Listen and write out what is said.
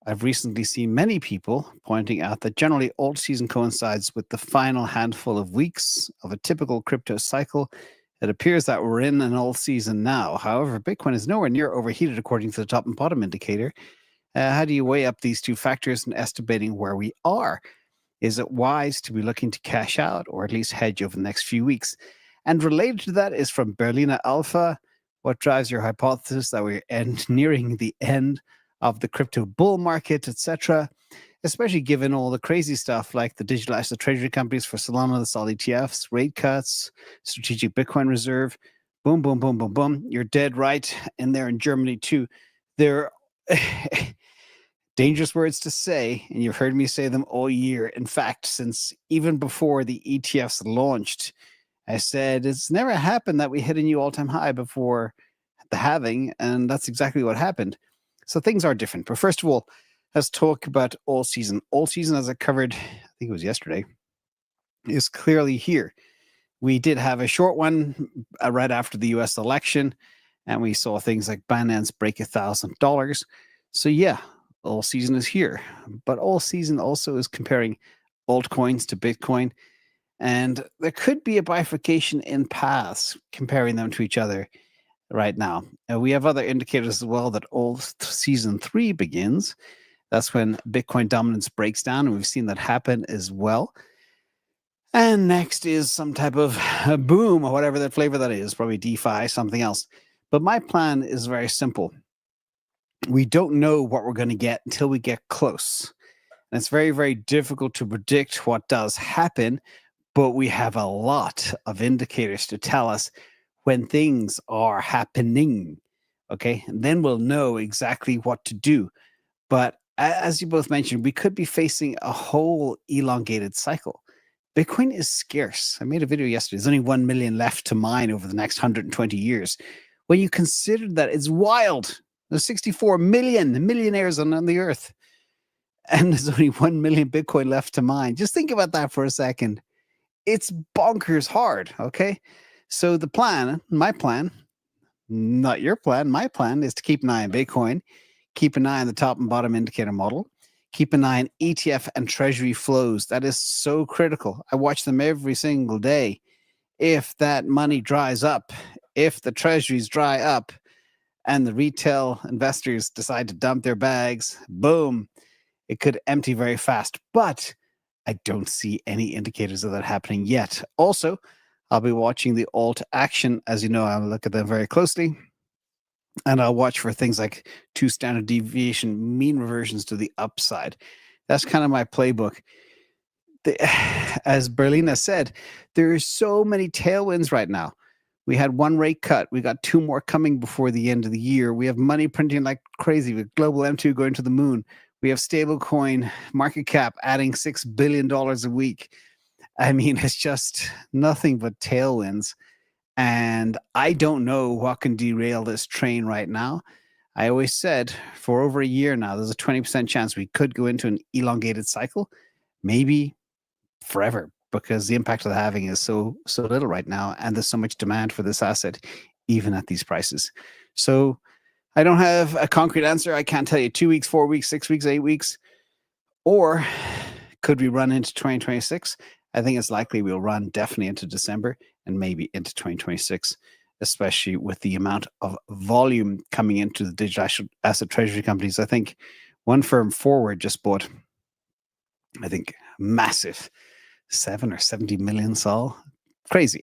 I've recently seen many people pointing out that generally alt season coincides with the final handful of weeks of a typical crypto cycle. It appears that we're in an alt season now. However, Bitcoin is nowhere near overheated according to the top and bottom indicator. How do you weigh up these two factors in estimating where we are? Is it wise to be looking to cash out or at least hedge over the next few weeks? And related to that is from Berliner Alpha. What drives your hypothesis that we're nearing the end of the crypto bull market, etc., especially given all the crazy stuff like the digital asset treasury companies for Solana, the Sol ETFs, rate cuts, strategic Bitcoin reserve, boom, boom, boom, boom, boom. You're dead right. And there in Germany too. They're dangerous words to say, and you've heard me say them all year. In fact, since even before the ETFs launched, I said it's never happened that we hit a new all-time high before the halving, and that's exactly what happened. So things are different. But first of all, let's talk about all season. All season, as I covered, I think it was yesterday, is clearly here. We did have a short one right after the US election, and we saw things like Binance break $1,000. So yeah, all season is here. But all season also is comparing altcoins to Bitcoin. And there could be a bifurcation in paths comparing them to each other right now. We have other indicators as well that all season 3 begins. That's when Bitcoin dominance breaks down, and we've seen that happen as well. And next is some type of a boom, or whatever that flavor that is, probably DeFi, something else. But my plan is very simple. We don't know what we're going to get until we get close. And it's very, very difficult to predict what does happen, but we have a lot of indicators to tell us when things are happening, okay? And then we'll know exactly what to do. But as you both mentioned, we could be facing a whole elongated cycle. Bitcoin is scarce. I made a video yesterday. There's only 1 million left to mine over the next 120 years. When you consider that, it's wild. There's 64 million millionaires on the earth, and there's only 1 million Bitcoin left to mine. Just think about that for a second. It's bonkers hard, okay? So the plan, my plan, not your plan, my plan is to keep an eye on Bitcoin, keep an eye on the top and bottom indicator model, keep an eye on ETF and treasury flows. That is so critical. I watch them every single day. If that money dries up, if the treasuries dry up and the retail investors decide to dump their bags, boom, it could empty very fast. But I don't see any indicators of that happening yet. Also, I'll be watching the alt action. As you know, I'll look at them very closely. And I'll watch for things like 2 standard deviation mean reversions to the upside. That's kind of my playbook. As Berlina said, there are so many tailwinds right now. We had 1 rate cut. We got 2 more coming before the end of the year. We have money printing like crazy with global M2 going to the moon. We have stablecoin market cap adding $6 billion a week. I mean, it's just nothing but tailwinds. And I don't know what can derail this train right now. I always said for over a year now, there's a 20% chance we could go into an elongated cycle, maybe forever, because the impact of the halving is so little right now. And there's so much demand for this asset, even at these prices. So I don't have a concrete answer. I can't tell you 2 weeks, 4 weeks, 6 weeks, 8 weeks, or could we run into 2026? I think it's likely we'll run definitely into December and maybe into 2026, especially with the amount of volume coming into the digital asset treasury companies. I think one firm Forward just bought, I think, massive 7 or 70 million Sol. Crazy.